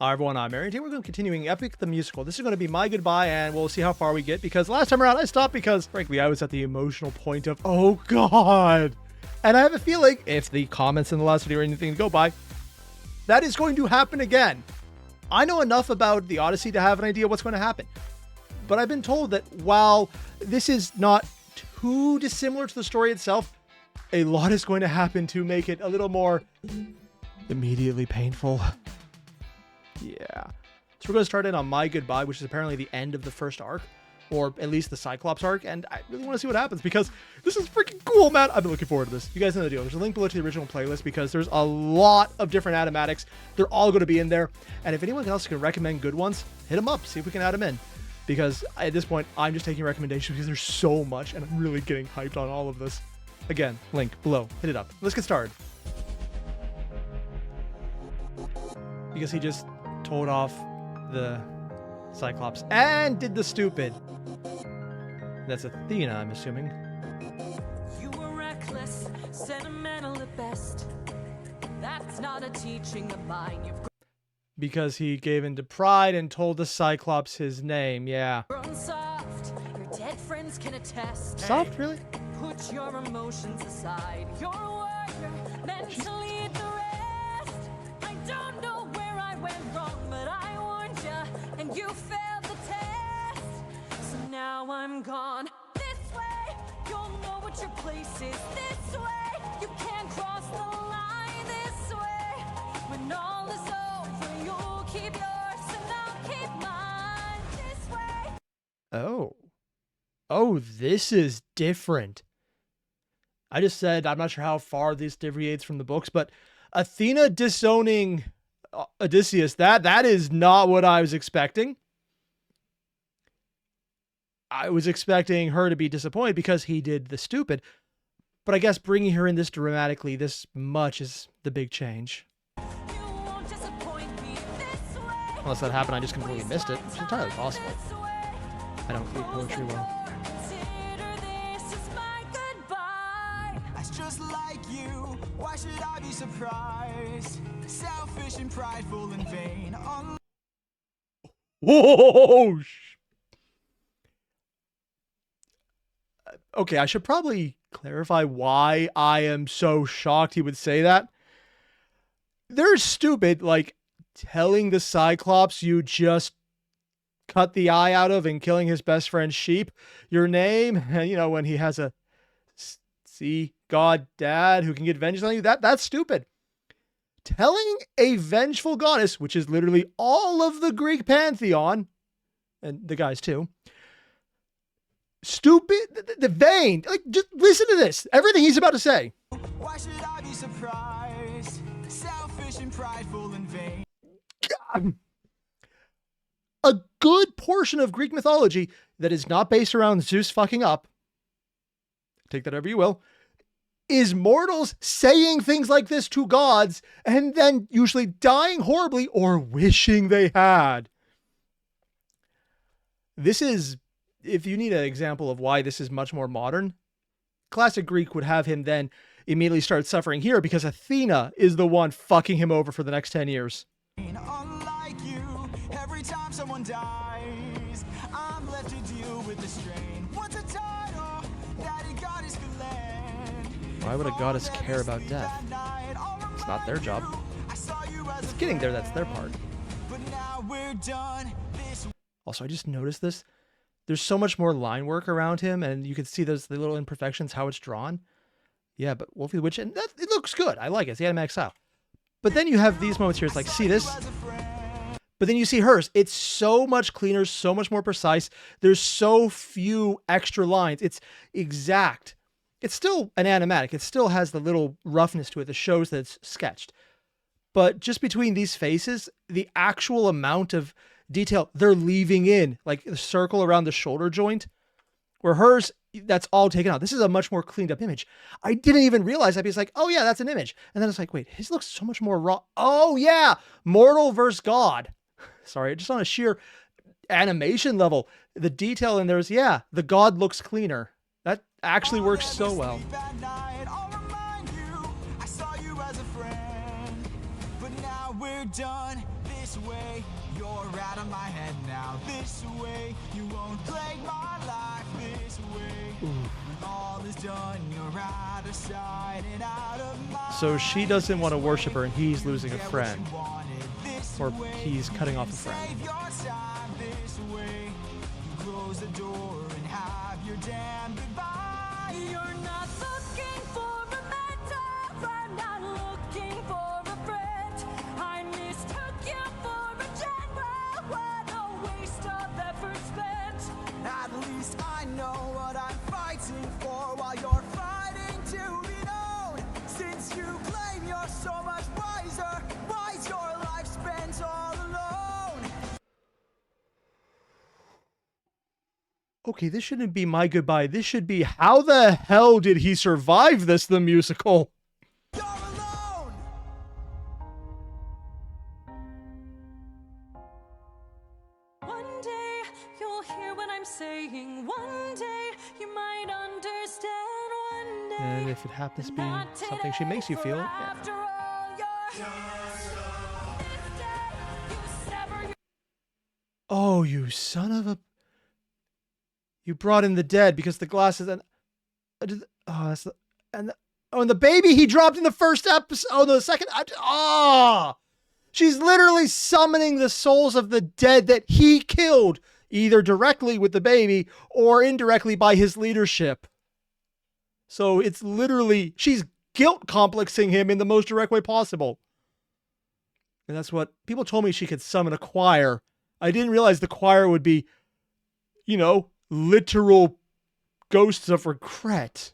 Hi everyone, I'm Airier. Today we're going to be continuing EPIC the Musical. This is going to be my goodbye, and we'll see how far we get, because last time around I stopped because, frankly, I was at the emotional point of, oh god! And I have a feeling, if the comments in the last video are anything to go by, that is going to happen again. I know enough about the Odyssey to have an idea what's going to happen. But I've been told that while this is not too dissimilar to the story itself, a lot is going to happen to make it a little more immediately painful. Yeah. So we're going to start in on My Goodbye, which is apparently the end of the first arc, or at least the Cyclops arc, and I really want to see what happens because this is freaking cool, man. I've been looking forward to this. You guys know the deal. There's a link below to the original playlist because there's a lot of different animatics. They're all going to be in there, and if anyone else can recommend good ones, hit them up, see if we can add them in, because at this point, I'm just taking recommendations because there's so much, and I'm really getting hyped on all of this. Again, link below. Hit it up. Let's get started. Because he just told off the Cyclops and did the stupid. That's Athena, I'm assuming. You were reckless, sentimental at best. That's not a teaching of mine. You've Because he gave in to pride and told the Cyclops his name, yeah. grown soft. Your dead friends can attest. Soft, really? Put your emotions aside. You're a warrior, mentally at the rest. I don't know where I went wrong, but I warned you, and you failed the test. So now I'm gone. This way, you'll know what your place is. This way, you can't cross the line. This way, when all is over, you'll keep yours and I'll keep mine. This way. Oh. Oh, this is different. I just said I'm not sure how far this deviates from the books, but Athena disowning Odysseus, that is not what I was expecting. I was expecting her to be disappointed because he did the stupid, but I guess bringing her in this dramatically this much is the big change. Unless that happened, I just completely missed it, which is entirely possible. I don't read poetry well. Just like you, why should I be surprised? Selfish and prideful and vain. Whoa! Okay, I should probably clarify why I am so shocked he would say that. They're stupid, like telling the Cyclops you just cut the eye out of and killing his best friend's sheep, your name, and you know, when he has a sea god dad who can get vengeance on you, that's stupid. Telling a vengeful goddess, which is literally all of the Greek pantheon, and the guys too, stupid, the vain, like, just listen to this, everything he's about to say. Why should I be surprised? Selfish and prideful and vain. A good portion of Greek mythology that is not based around Zeus fucking up, take that however you will, is mortals saying things like this to gods and then usually dying horribly or wishing they had. This is, if you need an example of why this is much more modern, classic Greek would have him then immediately start suffering here because Athena is the one fucking him over for the next 10 years. Unlike you, every time someone dies, I'm left to deal with the strain. What's a title that a goddess could lend? Why would a goddess care about death? It's not their job. It's getting there, that's their part. But now we're done. Also, I just noticed this. There's so much more line work around him, and you can see those the little imperfections, how it's drawn. Yeah, but Wolfie the Witch, and that, it looks good. I like it. It's the animatic style. But then you have these moments here. It's like, see this? But then you see hers. It's so much cleaner, so much more precise. There's so few extra lines. It's exact. It's still an animatic. It still has the little roughness to it that shows that it's sketched. But just between these faces, the actual amount of detail they're leaving in, like the circle around the shoulder joint, where hers, that's all taken out. This is a much more cleaned up image. I didn't even realize that because like, oh yeah, that's an image. And then it's like, wait, his looks so much more raw. Oh yeah, mortal versus god. Sorry, just on a sheer animation level, the detail in there is, yeah, the god looks cleaner. That actually works so well. But now we're done. this way. You're out of my head now. This way, you won't plague my life. This way, when all is done, you're out of sight and out of mind. So she doesn't want to worship her, and he's losing a friend, or he's cutting off a friend. Save your time this way. You close the door and have your damn goodbye. You're not looking for a mentor. I'm not looking for a friend. I mistook you for a general. What a waste of effort spent. At least I know what I'm fighting for while you're fighting to be known. Since you claim you're so much wiser, why's your life spent all alone? Okay, this shouldn't be my goodbye. This should be how the hell did he survive this, the musical? You're alone! One day you'll hear what I'm saying. One day you might understand. One day. And if it happens to be Not something she today, makes you for feel, after all, you're this day you sever your oh, you son of a... You brought in the dead because the glasses and... oh, that's the... And the baby he dropped in the first episode... Oh, no, the second... She's literally summoning the souls of the dead that he killed, either directly with the baby or indirectly by his leadership. So it's literally... She's guilt complexing him in the most direct way possible. And that's what... People told me she could summon a choir. I didn't realize the choir would be, you know, literal ghosts of regret.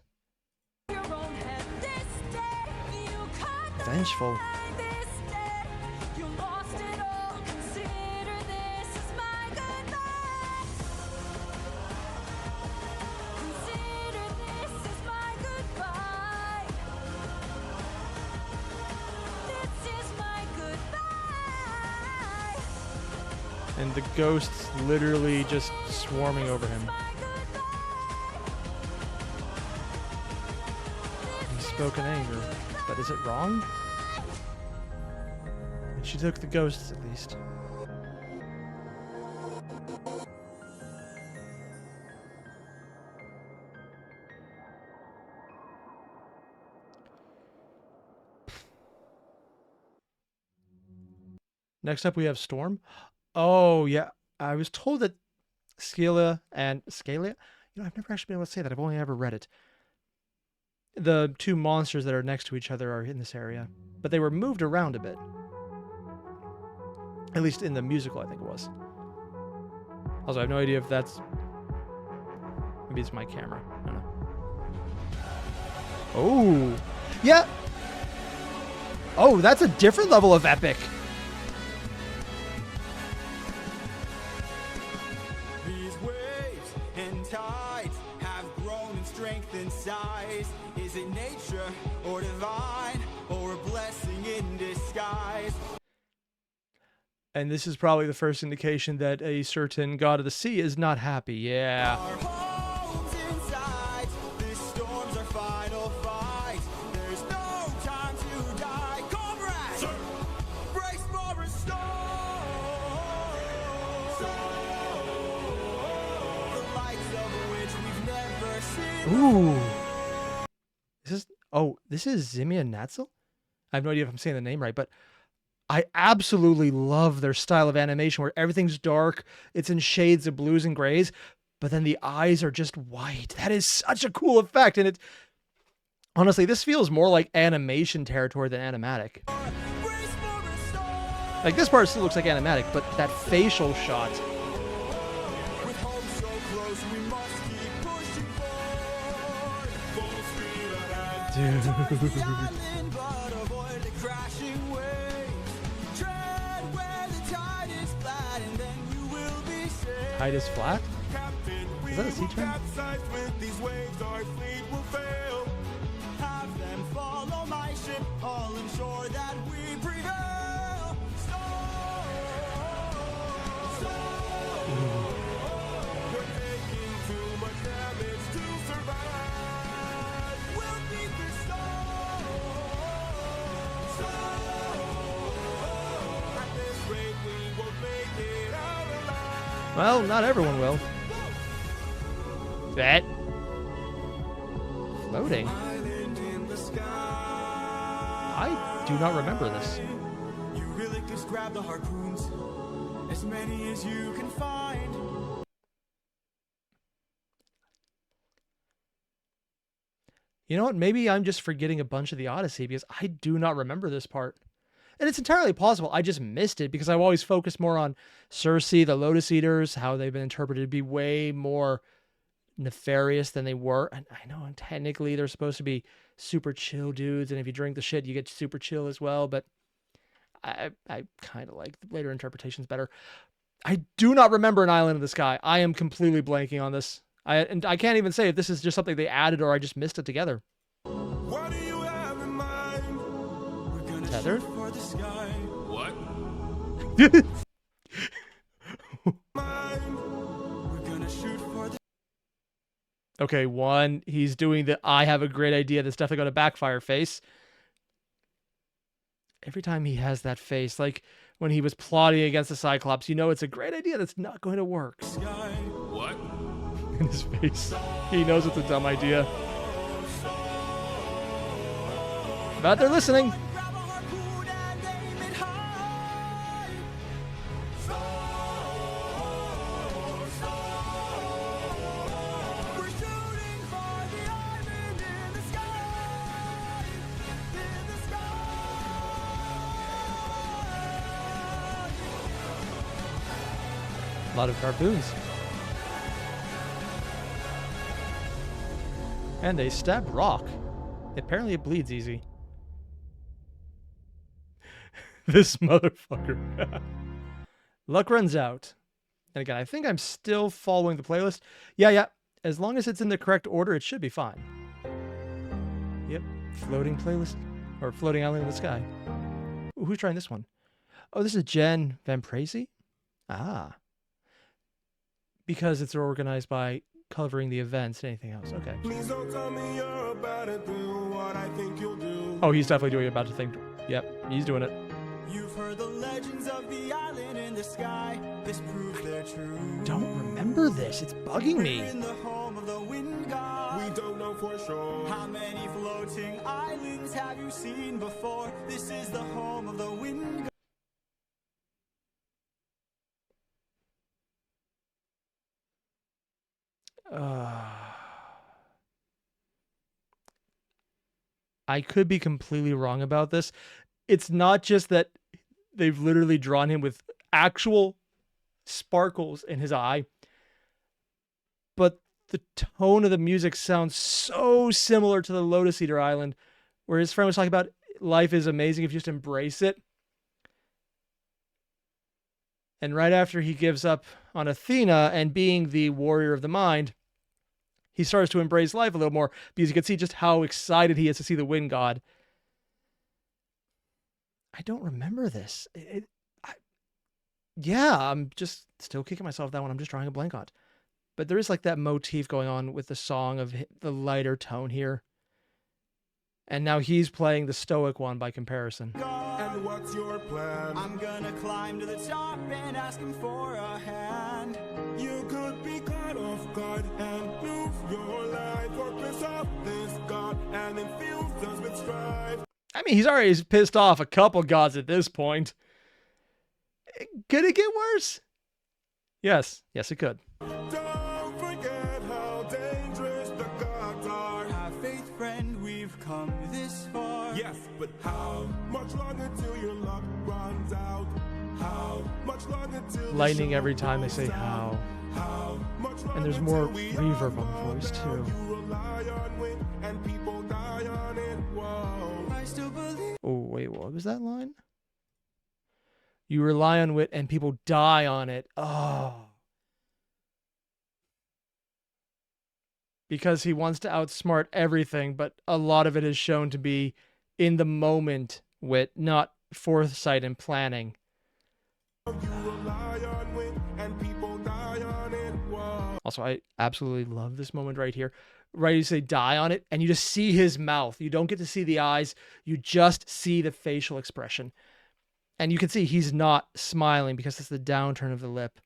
own head. This day you cut the Vengeful. line. This day you lost it all. Consider this as my goodbye. Consider this as my goodbye. This is my goodbye. And the ghosts literally just swarming over him. My goodbye. He spoke in anger, but is it wrong? She took the ghosts at least. Next up we have Storm. Oh yeah, I was told that Scalia, you know, I've never actually been able to say that. I've only ever read it. The two monsters that are next to each other are in this area, but they were moved around a bit. At least in the musical, I think it was. Also, I have no idea if that's... Maybe it's my camera. I don't know. Oh! Yeah! Oh, that's a different level of epic! These waves and tides have grown in strength and size. Is it nature or divine or a blessing in disguise? And this is probably the first indication that a certain god of the sea is not happy. Yeah. Our homes inside, this storm's our final fight. There's no time to die. Comrades, brace for a storm. The likes of which we've never seen. Ooh. This is Zimia Natzel? I have no idea if I'm saying the name right, but I absolutely love their style of animation where everything's dark, it's in shades of blues and grays, but then the eyes are just white. That is such a cool effect, and honestly, this feels more like animation territory than animatic. Brace for a storm. Like, this part still looks like animatic, but that facial shot. With hope so close, we must keep pushing forward. Full speed ahead. Dude. The island, but avoid the crashing waves. Tread where the tide is flat, and then you will be safe. Tide is flat? Captain, we Is that a sea will term? capsize with these waves, our fleet will fail. Have them follow my ship, all ensure that we prevail. We're taking too much damage to survive. We'll beat this storm. At this rate, we Well, not everyone will. That. Floating. I do not remember this. You really just grab the harpoons, as many as you can find. You know what? Maybe I'm just forgetting a bunch of the Odyssey because I do not remember this part. And it's entirely possible I just missed it because I've always focused more on Circe, the Lotus Eaters, how they've been interpreted to be way more nefarious than they were. And I know technically they're supposed to be super chill dudes, and if you drink the shit, you get super chill as well. But I kind of like the later interpretations better. I do not remember an Island in the Sky. I am completely blanking on this. And I can't even say if this is just something they added or I just missed it together. What do you have in mind? We're gonna Tethered? shoot for the sky. What? We're gonna shoot for the Okay, one, he's doing the I have a great idea that's definitely going to backfire face. Every time he has that face, like when he was plotting against the Cyclops, you know it's a great idea that's not going to work. sky. What? In his face. He knows it's a dumb idea. But they're listening. Grab a harpoon and aim it high. We're shooting for the island in the sky. In the sky. A lot of harpoons. And they stab rock. Apparently it bleeds easy. This motherfucker. Luck runs out. And again, I think I'm still following the playlist. Yeah. As long as it's in the correct order, it should be fine. Yep. Floating playlist. Or Floating Island in the Sky. Ooh, who's trying this one? Oh, this is Jen Van Prazy? Ah. Because it's organized by covering the events and anything else. Okay. Please don't tell me you're about to do what I think you'll do. Oh, he's definitely doing about to think. Yep, he's doing it. You've heard the legends of the island in the sky. This proves they're true. Don't remember this. It's bugging We're me. in the home of the wind god. We don't know for sure. How many floating islands have you seen before? This is the home of the wind god. I could be completely wrong about this. It's not just that they've literally drawn him with actual sparkles in his eye, but the tone of the music sounds so similar to the Lotus Eater Island, where his friend was talking about life is amazing if you just embrace it. And right after he gives up on Athena and being the warrior of the mind, he starts to embrace life a little more because you can see just how excited he is to see the wind god. I don't remember this. I'm just still kicking myself that one. I'm just drawing a blank on it. But there is like that motif going on with the song of the lighter tone here. And now he's playing the stoic one by comparison. And what's your plan? I'm gonna climb to the top and ask him for a hand. You could be caught off guard and lose your life, or piss off this god and infuse us with strife. I mean, he's already pissed off a couple gods at this point. Could it get worse? Yes, it could. Don't forget how dangerous the gods are. Have faith, friend, we've come this far. Yes, but how much longer till your luck runs out? How much longer till the Lightning show every time they say goes how. down? How much And there's longer more till we reverb all on the voice, fall down? too. You rely on wind and people die on it. Whoa. I still believe. Oh, wait, what was that line? You rely on wit and people die on it. Oh. Because he wants to outsmart everything, but a lot of it is shown to be in the moment wit, not foresight and planning. You rely on wind and people die on it. Whoa. Also, I absolutely love this moment right here. Right, you say die on it, and you just see his mouth. You don't get to see the eyes. You just see the facial expression. And you can see he's not smiling because it's the downturn of the lip.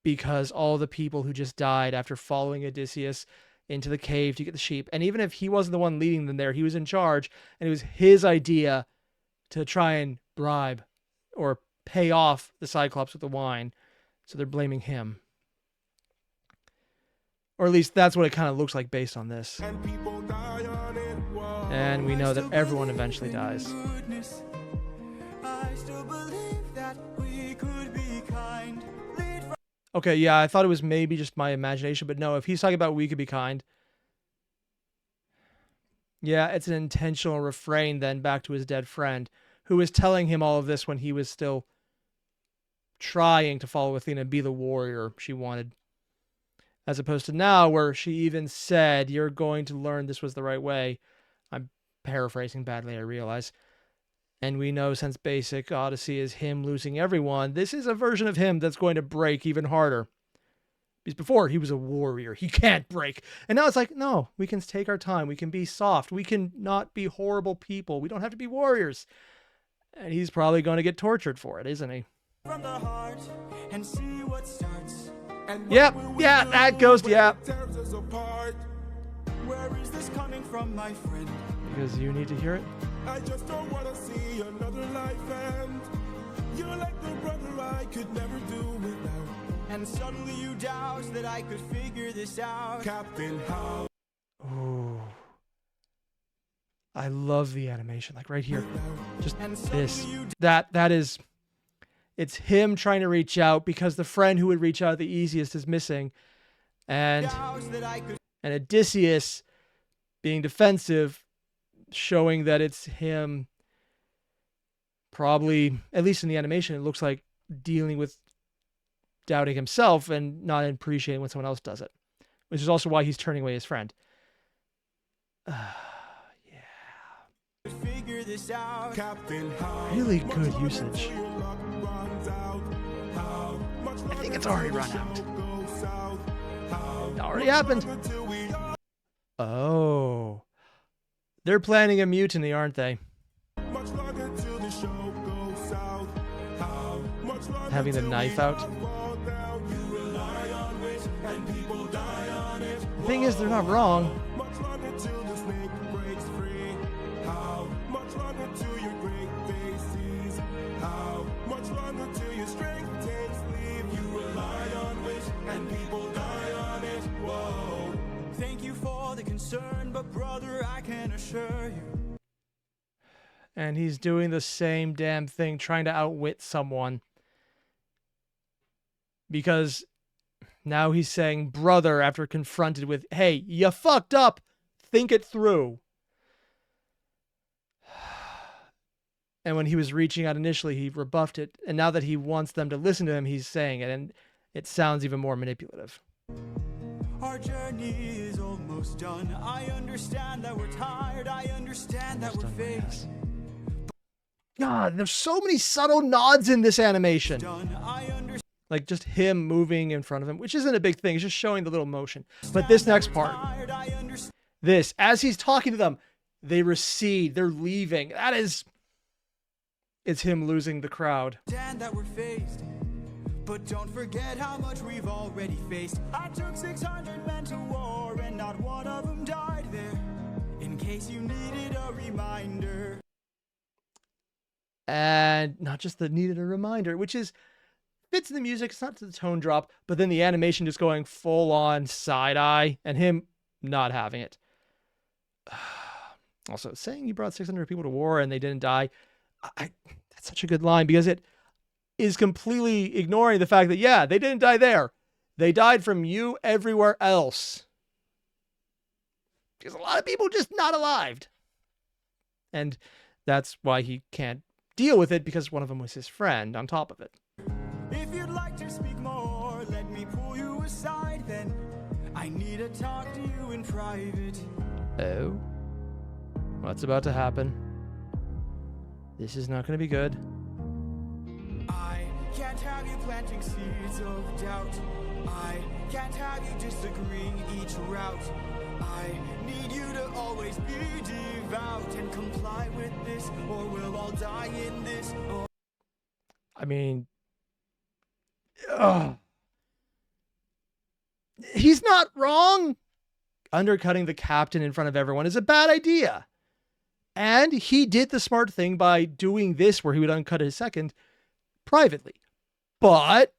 because all the people who just died after following Odysseus into the cave to get the sheep, and even if he wasn't the one leading them there, he was in charge, and it was his idea to try and bribe or pay off the Cyclops with the wine, so they're blaming him. Or at least that's what it kind of looks like based on this. And we know that everyone eventually dies. Okay, yeah, I thought it was maybe just my imagination, but no, if he's talking about we could be kind. Yeah, it's an intentional refrain then back to his dead friend, who was telling him all of this when he was still trying to follow Athena and be the warrior she wanted. As opposed to now, where she even said, you're going to learn this was the right way. I'm paraphrasing badly, I realize. And we know since basic Odyssey is him losing everyone, this is a version of him that's going to break even harder. Because before, he was a warrior. He can't break. And now it's like, no, we can take our time. We can be soft. We can not be horrible people. We don't have to be warriors. And he's probably going to get tortured for it, isn't he? From the heart and see what starts. Yep, yeah, that goes, yeah. Where is this coming from, my friend? Because you need to hear it. I just don't want to see another life end. You're like the brother I could never do without. And suddenly you doubt that I could figure this out. Captain Howe. Ooh. I love the animation, like right here. Just this. That is... It's him trying to reach out because the friend who would reach out the easiest is missing. And Odysseus being defensive, showing that it's him probably, at least in the animation, it looks like dealing with doubting himself and not appreciating when someone else does it. Which is also why he's turning away his friend. Figure this out. Captain Howe. Really good usage. I think it's already run out. It already happened. Oh. They're planning a mutiny, aren't they? Having the knife out. The thing is, they're not wrong. But brother, I can assure you. And he's doing the same damn thing, trying to outwit someone. Because now he's saying brother after confronted with, hey, you fucked up. Think it through. And when he was reaching out initially, he rebuffed it. And now that he wants them to listen to him, he's saying it. And it sounds even more manipulative. Our journey is almost done. I understand that we're tired. I understand that we're faced. God, there's so many subtle nods in this animation. Like just him moving in front of him, which isn't a big thing. It's just showing the little motion. But this next part, this, as he's talking to them, they recede. They're leaving. That is, it's him losing the crowd. That we're faced. But don't forget how much we've already faced. I took 600 men to war and not one of them died there. In case you needed a reminder. And not just the needed a reminder, which is fits in the music. It's not to the tone drop, but then the animation just going full on side eye and him not having it. Also, saying you brought 600 people to war and they didn't die. That's such a good line because it is completely ignoring the fact that, yeah, they didn't die there. They died from you everywhere else. Because a lot of people just not alive. And that's why he can't deal with it, because one of them was his friend on top of it. If you'd like to speak more, let me pull you aside then. I need to talk to you in private. Oh? What's about to happen? This is not going to be good. Can't have you planting seeds of doubt. I can't have you disagreeing each route. I need you to always be devout and comply with this, or we'll all die in this. I mean, he's not wrong. Undercutting the captain in front of everyone is a bad idea. And he did the smart thing by doing this where he would uncut his second privately. But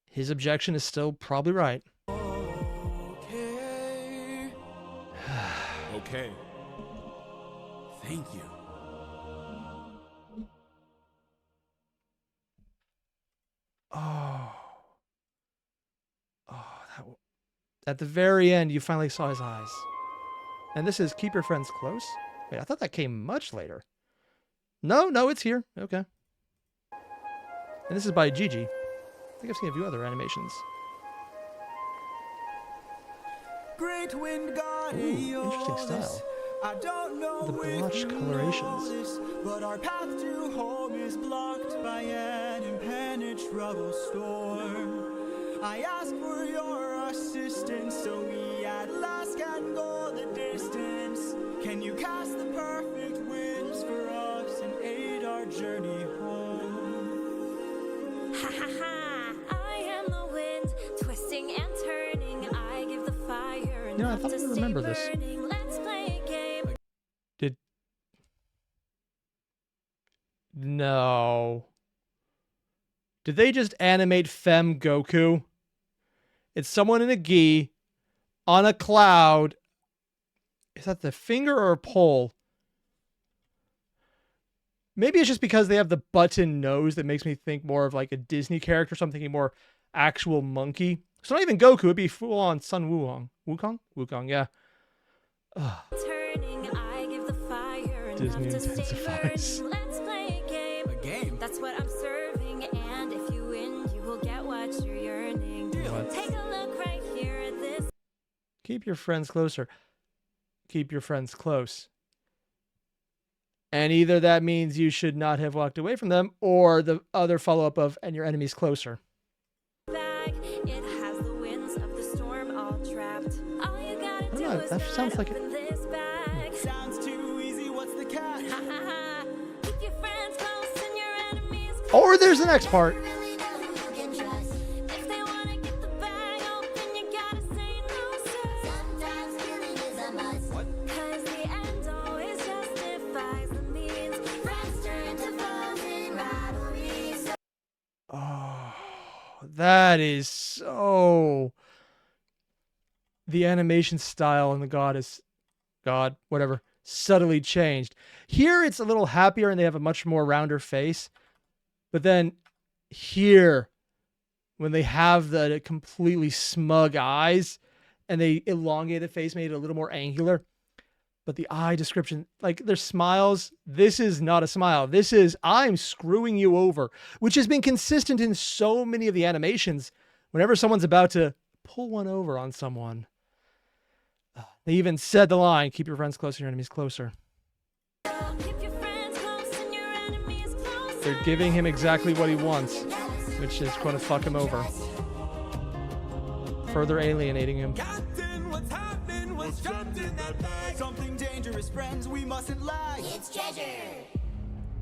his objection is still probably right. Okay. Okay. Thank you. Oh, at the very end, you finally saw his eyes. And this is keep your friends close. Wait, I thought that came much later. No, it's here. Okay. And this is by Gigi. I think I've seen a few other animations. Great wind god, Ooh, interesting style. I don't know The blotch colorations. this, but our path to home is blocked by an impenetrable storm. I ask for your assistance so we at last can go the distance. Can you cast the perfect winds for us and aid our journey home? Ha ha ha! I am the wind, twisting and turning. I give the fire You know, I enough thought to I stay remember this. burning. Let's play a game. No. Did they just animate Fem Goku? It's someone in a gi on a cloud. Is that the finger or a pole? Maybe it's just because they have the button nose that makes me think more of like a Disney character, so I'm thinking more actual monkey. So not even Goku, it'd be full on Sun Wukong. Wukong, yeah. Ugh. Turning, I give the fire enough Disney to stay intensifies. burning. Let's play a game. A game? That's what I'm serving, and if you win, you will get what you're yearning. What? Take a look right here at this. Keep your friends closer. Keep your friends close. And either that means you should not have walked away from them, or the other follow-up of, and your enemy's closer. Bag. It has the winds of the storm all trapped. All you gotta do know, is that not sounds like open this bag. Sounds too easy, what's the catch? Ha ha ha! Keep your friends close and your enemies close. Or there's the next part. Really know who you can trust. If they wanna get the bag open, you gotta say no, sir. Sometimes killing is a must. Cause the end always justifies the means. Friends turn to foes in rivalries. Oh, that is so... The animation style in the God, whatever, subtly changed. Here it's a little happier and they have a much more rounder face. But then here, when they have the completely smug eyes and they elongate the face, made it a little more angular. But the eye description, like their smiles, this is not a smile. This is, I'm screwing you over, which has been consistent in so many of the animations. Whenever someone's about to pull one over on someone, they even said the line, keep your friends closer, your enemies closer. Keep your friends close and your enemies closer. They're giving him exactly what he wants, which is going to fuck him over. Further alienating him. Captain, what's happening? What's trapped in that bag? Something dangerous, friends, we mustn't lag. It's treasure.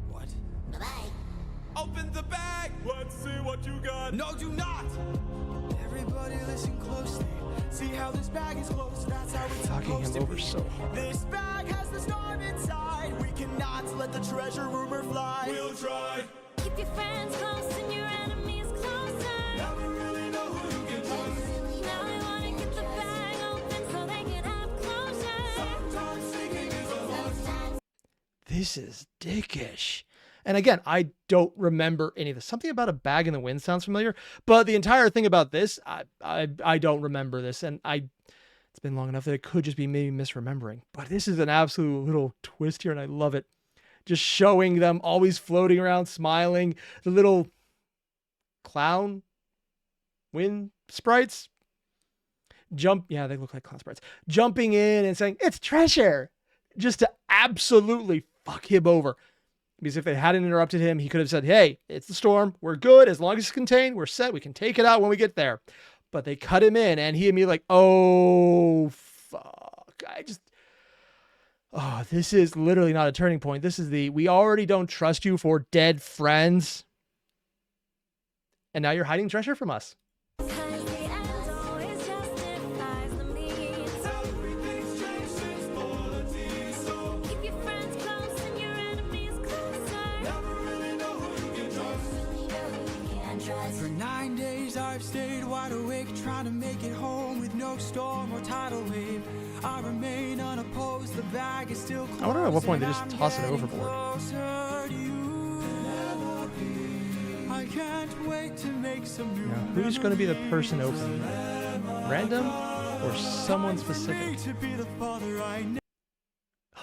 What? Bye-bye. Open the bag. Let's see what you got. No, do not! Everybody listen closely. See how this bag is closed, that's how it's Fucking supposed him to over be. so hard. This bag has the storm inside. We cannot let the treasure rumor fly. We'll try. Keep your friends close and your enemies closer. Never really know who you can trust. Now they wanna get the bag open so they can have closure. Sometimes sneaking is a must. This is dickish. And again, I don't remember any of this. Something about a bag in the wind sounds familiar, but the entire thing about this, I don't remember this. And it's been long enough that it could just be me misremembering. But this is an absolute little twist here, and I love it. Just showing them always floating around, smiling. The little clown wind sprites. Yeah, they look like clown sprites. Jumping in and saying, it's treasure. Just to absolutely fuck him over. Because if they hadn't interrupted him, he could have said, hey, it's the storm. We're good. As long as it's contained, we're set. We can take it out when we get there. But they cut him in, and he immediately like, oh, fuck. This is literally not a turning point. This is we already don't trust you for dead friends. And now you're hiding treasure from us. 'Cause the end always justifies the means. Everything's changed since politics, so Keep your friends close and your enemies closer. never really know who you can trust. For 9 days I've stayed wide awake, trying to make it home with no storm or tidal wave. I remain unopposed, the bag is still closed. I wonder at what point they and just I'm toss it getting overboard. closer to you. I can't wait to make some new Now, who's going to be the person opening it? Random or someone specific? to be the father I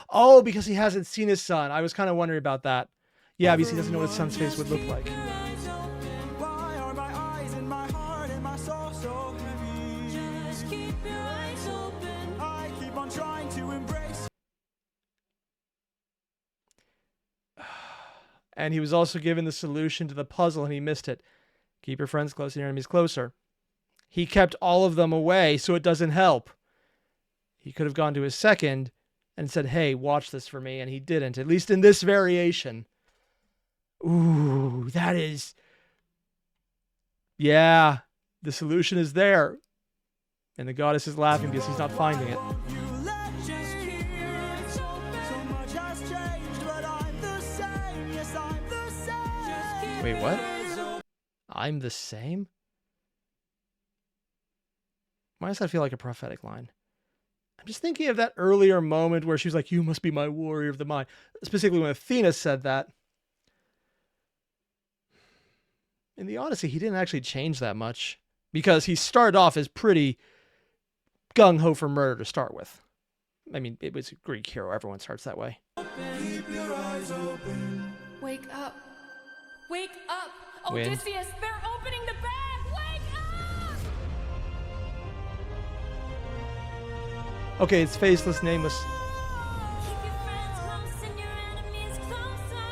Oh, because he hasn't seen his son. I was kind of wondering about that. Yeah, because he doesn't know what his son's face would look like. Why are my eyes and my heart and my soul so heavy? Just keep your eyes open. I keep on trying to embrace. And he was also given the solution to the puzzle and he missed it. Keep your friends close and your enemies closer. He kept all of them away so it doesn't help. He could have gone to his second and said, hey, watch this for me. And he didn't, at least in this variation. Ooh, that is... Yeah, the solution is there. And the goddess is laughing because he's not finding it. Just keep your eyes open. So much has changed, but I'm the same. Yes, I'm the same. Wait, what? I'm the same? Why does that feel like a prophetic line? I'm just thinking of that earlier moment where she was like, you must be my warrior of the mind. Specifically when Athena said that. In the Odyssey, he didn't actually change that much because he started off as pretty gung-ho for murder to start with. I mean, it was a Greek hero. Everyone starts that way. Keep your eyes open. Wake up. Wake up. Win. Odysseus, they're opening the bag. Wake up. Okay, it's faceless, nameless. Keep your friends close and your enemies closer.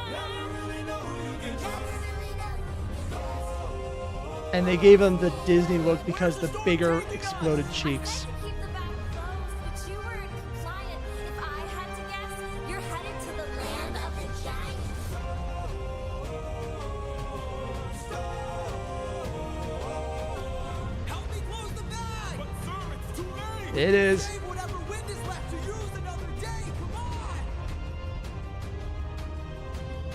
And they gave him the Disney look because the bigger exploded cheeks. Keep the bag closed, but you weren't compliant. If I had to guess, you're headed to the land of the giants. Help me close the bag. But sir, it's too late. It is. Save whatever wind is left to use another day. Come on.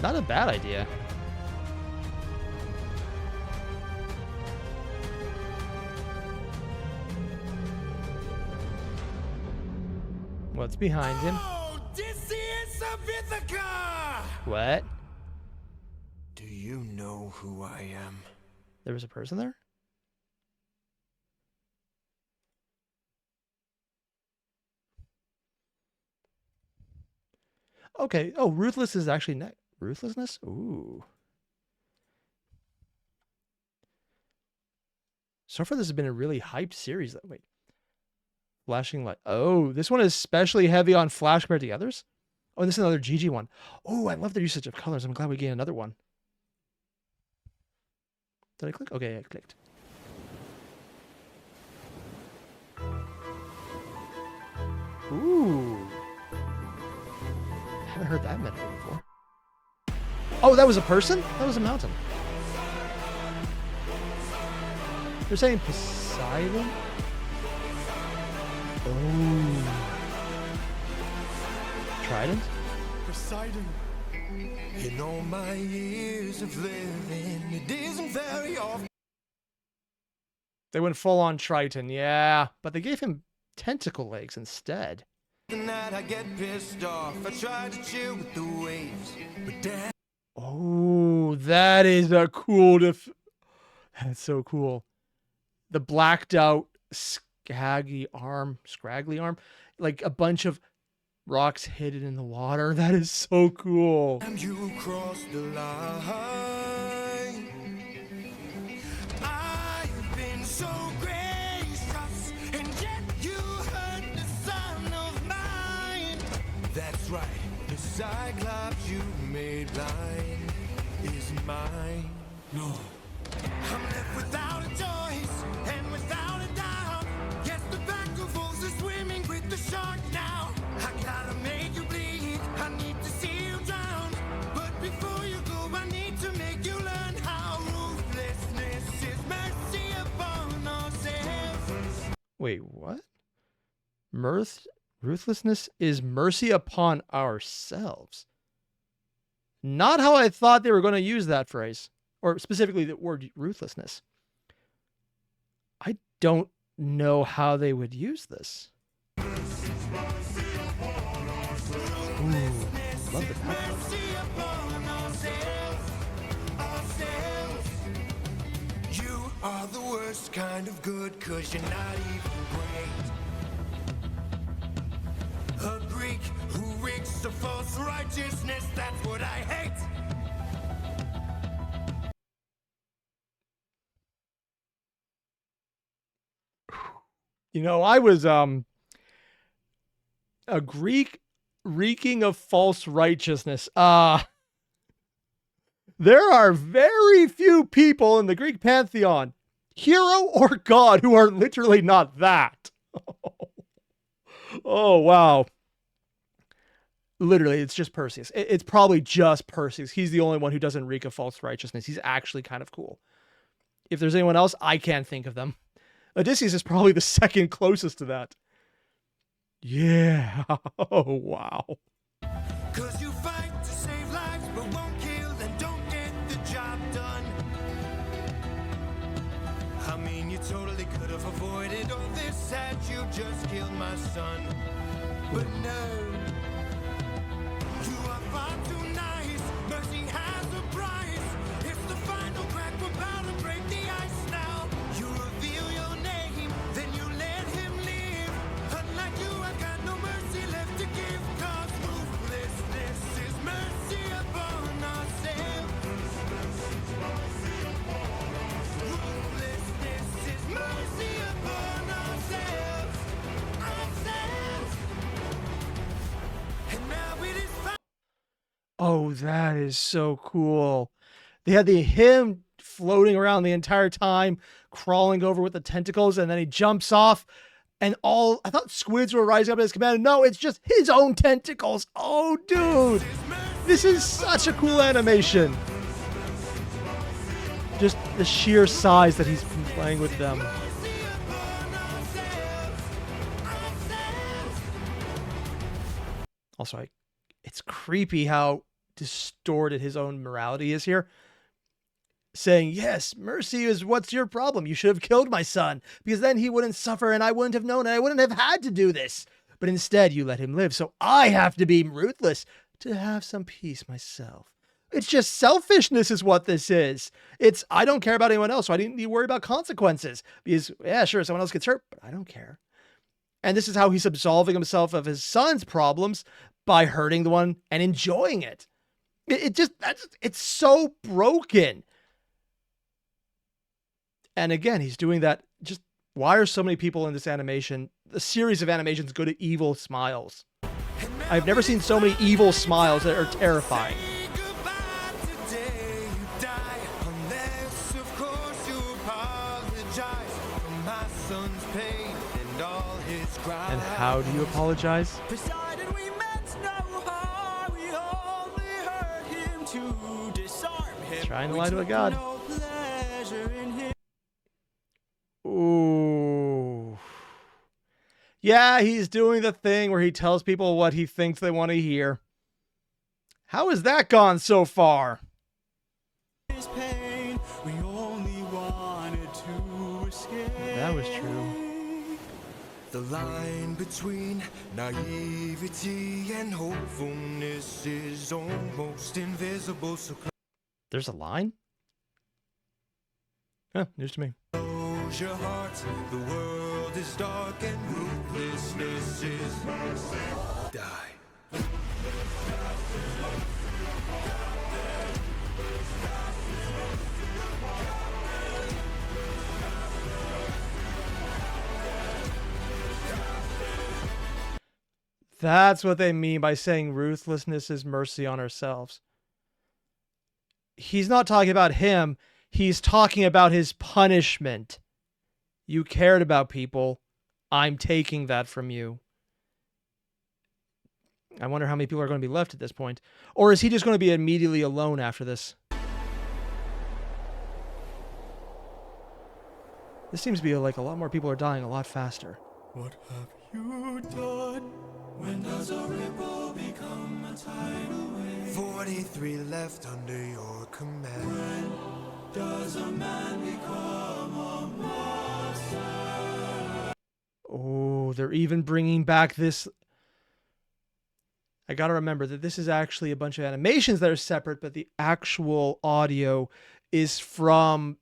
Not a bad idea. What's behind him? Odysseus of Ithaca! What? Do you know who I am? There was a person there? Okay. Oh, ruthless is actually next. Ruthlessness? Ooh. So far, this has been a really hyped series. Wait. Flashing light. Oh, this one is especially heavy on flash compared to the others. Oh, and this is another GG one. Oh, I love their usage of colors. I'm glad we gained another one. Did I click? Okay, I clicked. Ooh. Haven't heard that metaphor before. Oh, that was a person? That was a mountain. They're saying Poseidon? Oh. Trident? Poseidon. In all my years of living, it isn't very often They went full on Triton, yeah. But they gave him tentacle legs instead. that I get pissed off. I try to chill with the waves, but damn. Oh, that is a cool That's so cool. The blacked out scraggly arm, like a bunch of rocks hidden in the water. That is so cool. And you crossed the line. I've been so gracious, and yet you hurt the son of mine. That's right, the Cyclops you made blind is mine. No. I'm left without a choice and without a doubt. Yes, the back of wolves are swimming with the shark now. I gotta make you bleed. I need to see you drown. But before you go, I need to make you learn how ruthlessness Wait, what? Ruthlessness is mercy upon ourselves. Not how I thought they were going to use that phrase, or specifically the word ruthlessness. I don't know how they would use this. Ooh, love the background. You are the worst kind of good, 'cause you're not even great. A Greek who reeks of false righteousness, that's what I hate. You know, I was a Greek reeking of false righteousness. There are very few people in the Greek pantheon, hero or god, who are literally not that. Oh, wow. Literally, it's just Perseus. It's probably just Perseus. He's the only one who doesn't reek of false righteousness. He's actually kind of cool. If there's anyone else, I can't think of them. Odysseus is probably the second closest to that. Yeah. Oh, wow. 'Cause you fight to save lives, but won't kill and don't get the job done. I mean, you totally could have avoided all this had you just killed my son. But no, you are far too nice. Mercy has a price. It's the final crack, we're about to break the ice now. You reveal your name, then you let him live. Unlike you, I've got no mercy left to give. 'Cause ruthlessness is mercy upon ourselves. Ruthlessness is mercy upon ourselves. And now it is fine. Oh, that is so cool. They had the him floating around the entire time, crawling over with the tentacles, and then he jumps off, and I thought squids were rising up at his command. No, it's just his own tentacles. Oh, dude. This is such a cool animation. Just the sheer size that he's been playing with them. Also, it's creepy how distorted his own morality is here. Saying, yes, mercy is what's your problem. You should have killed my son, because then he wouldn't suffer and I wouldn't have known and I wouldn't have had to do this. But instead, you let him live, so I have to be ruthless to have some peace myself. It's just selfishness is what this is. It's, I don't care about anyone else, so I didn't need to worry about consequences. Because, yeah, sure, someone else gets hurt, but I don't care. And this is how he's absolving himself of his son's problems, by hurting the one and enjoying it. It's so broken. And again, he's doing that. Just why are so many people in this animation, the series of animations, go to evil smiles? I've never seen so many evil smiles that are terrifying. And how do you apologize? Poseidon, we meant no harm. We only hurt him to disarm him. Trying to We lie to a took god. no pleasure in him. Ooh. Yeah, he's doing the thing where he tells people what he thinks they want to hear. How has that gone so far? His pain, we only wanted to escape. That was true. The line between naivety and hopefulness is almost invisible. So There's a line? Huh, news to me. close your heart. The world is dark and ruthlessness is die. That's what they mean by saying ruthlessness is mercy on ourselves. He's not talking about him. He's talking about his punishment. You cared about people. I'm taking that from you. I wonder how many people are going to be left at this point. Or is he just going to be immediately alone after this? This seems to be like a lot more people are dying a lot faster. What have you done? When does a ripple become a tidal wave? 43 left under your command. When does a man become a monster? Oh, they're even bringing back this. I gotta remember that this is actually a bunch of animations that are separate, but the actual audio is from,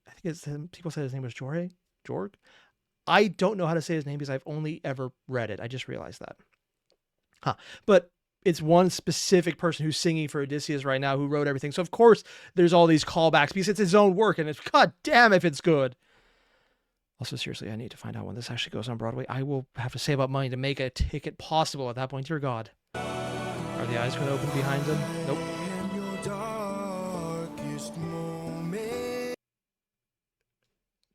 I think it's him. People said his name was Jorg. I don't know how to say his name because I've only ever read it. I just realized that. But it's one specific person who's singing for Odysseus right now who wrote everything. So of course there's all these callbacks because it's his own work and it's god damn if it's good. Also, seriously, I need to find out when this actually goes on Broadway. I will have to save up money to make a ticket possible at that point. Dear God. Are the eyes going to open behind him? Nope.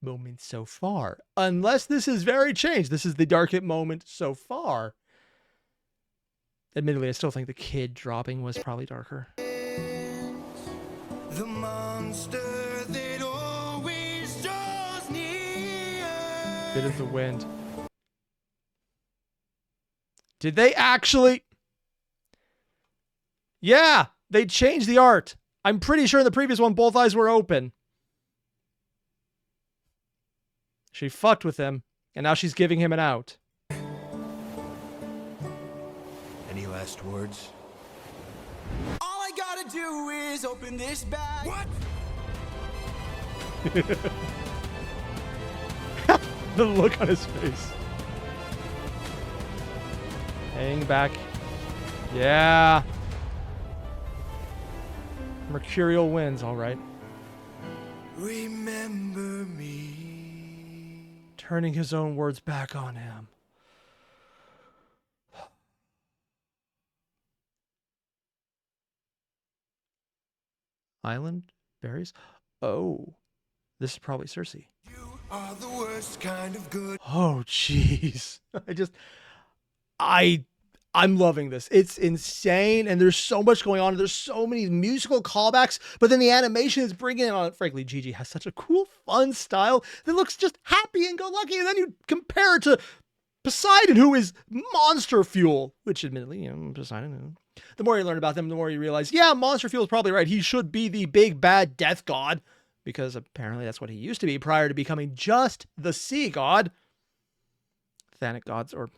Moment so far. Unless this is very changed. This is the darkest moment so far. Admittedly, I still think the kid dropping was probably darker. The monster that always draws near. Bit of the wind. Did they actually? Yeah, they changed the art. I'm pretty sure in the previous one, both eyes were open. She fucked with him, and now she's giving him an out. Any last words? All I gotta do is open this bag. What? The look on his face. Hang back. Yeah. Mercurial winds, all right. Remember me. Turning his own words back on him. Island berries? Oh, this is probably Circe. You are the worst kind of good. Oh, jeez. I'm loving this. It's insane, and there's so much going on. There's so many musical callbacks, but then the animation is bringing it on. Frankly, Gigi has such a cool, fun style that looks just happy and go lucky, and then you compare it to Poseidon, who is monster fuel, which admittedly, Poseidon, the more you learn about them, the more you realize, yeah, monster fuel is probably right. He should be the big, bad death god, because apparently that's what he used to be prior to becoming just the sea god. Thanic gods, or is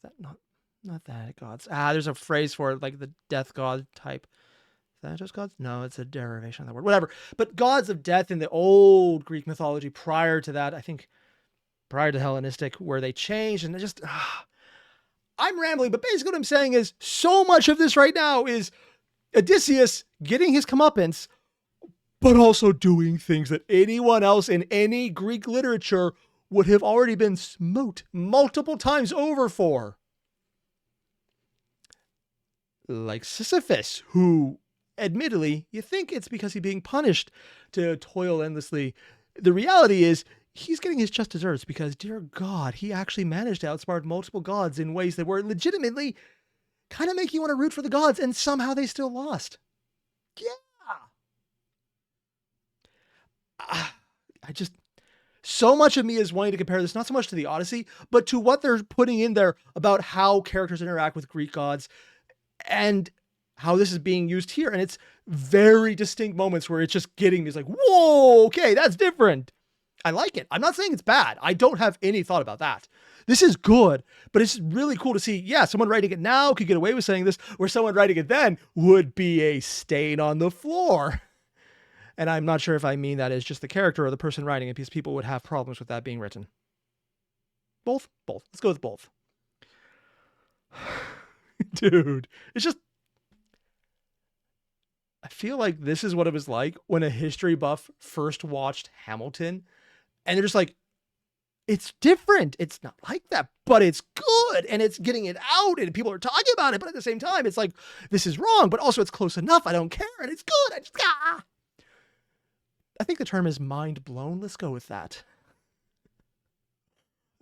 that not Thanic gods. There's a phrase for it, like the death god type. Thanatos gods? No, it's a derivation of that word. Whatever. But gods of death in the old Greek mythology prior to that, I think prior to Hellenistic, where they changed, and just... I'm rambling, but basically what I'm saying is so much of this right now is Odysseus getting his comeuppance, but also doing things that anyone else in any Greek literature would have already been smote multiple times over for. Like Sisyphus, who, admittedly, you think it's because he's being punished to toil endlessly. The reality is, he's getting his just desserts because, dear God, he actually managed to outsmart multiple gods in ways that were legitimately kind of make you want to root for the gods, and somehow they still lost. Yeah. So much of me is wanting to compare this not so much to the Odyssey, but to what they're putting in there about how characters interact with Greek gods and how this is being used here. And it's very distinct moments where it's just getting me. It's like, whoa, okay, that's different. I like it. I'm not saying it's bad. I don't have any thought about that. This is good, but it's really cool to see, yeah, someone writing it now could get away with saying this, where someone writing it then would be a stain on the floor. And I'm not sure if I mean that as just the character or the person writing it, because people would have problems with that being written. Both? Both. Let's go with both. Dude, it's just... I feel like this is what it was like when a history buff first watched Hamilton, and they're just like, it's different. It's not like that, but it's good, and it's getting it out, and people are talking about it, but at the same time, it's like, this is wrong, but also it's close enough. I don't care, and it's good. I think the term is mind blown. Let's go with that.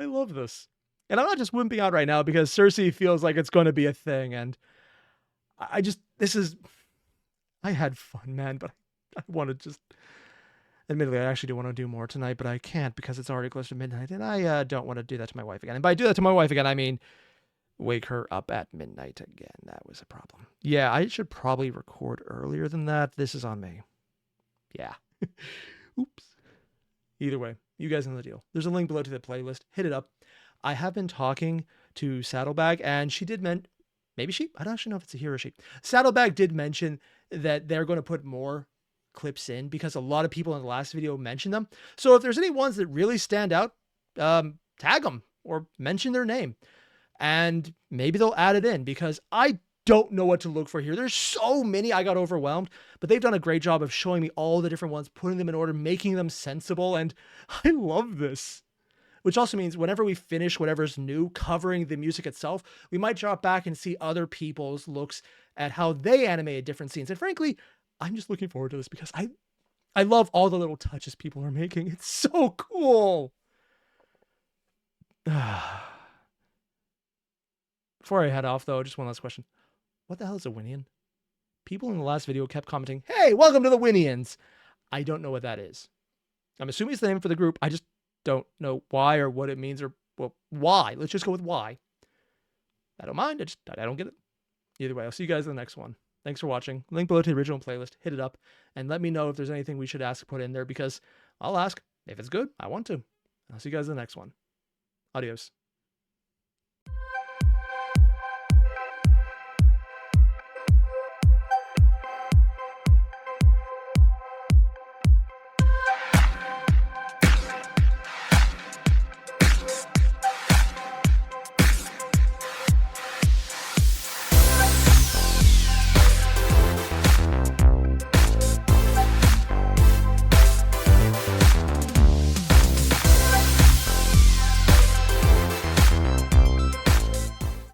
I love this. And I'm not just wimping out right now because Circe feels like it's going to be a thing, and I had fun, man, but I want to just... Admittedly, I actually do want to do more tonight, but I can't because it's already close to midnight, and I don't want to do that to my wife again. And by do that to my wife again, I mean wake her up at midnight again. That was a problem. Yeah, I should probably record earlier than that. This is on me. Yeah. Oops. Either way, you guys know the deal. There's a link below to the playlist. Hit it up. I have been talking to Saddlebag, and she did maybe she? I don't actually know if it's a he or a she. Saddlebag did mention that they're going to put more clips in because a lot of people in the last video mentioned them. So if there's any ones that really stand out, tag them or mention their name, and maybe they'll add it in because I don't know what to look for here. There's so many, I got overwhelmed, but they've done a great job of showing me all the different ones, putting them in order, making them sensible, and I love this. Which also means whenever we finish whatever's new, covering the music itself, we might drop back and see other people's looks at how they animated different scenes. And frankly, I'm just looking forward to this because I love all the little touches people are making. It's so cool. Before I head off, though, just one last question. What the hell is a Winian? People in the last video kept commenting, hey, welcome to the Winians. I don't know what that is. I'm assuming it's the name for the group. I just don't know why or what it means or, well, why. Let's just go with why. I don't mind. I don't get it. Either way, I'll see you guys in the next one. Thanks for watching. Link below to the original playlist. Hit it up and let me know if there's anything we should ask put in there because I'll ask. If it's good, I want to. I'll see you guys in the next one. Adios.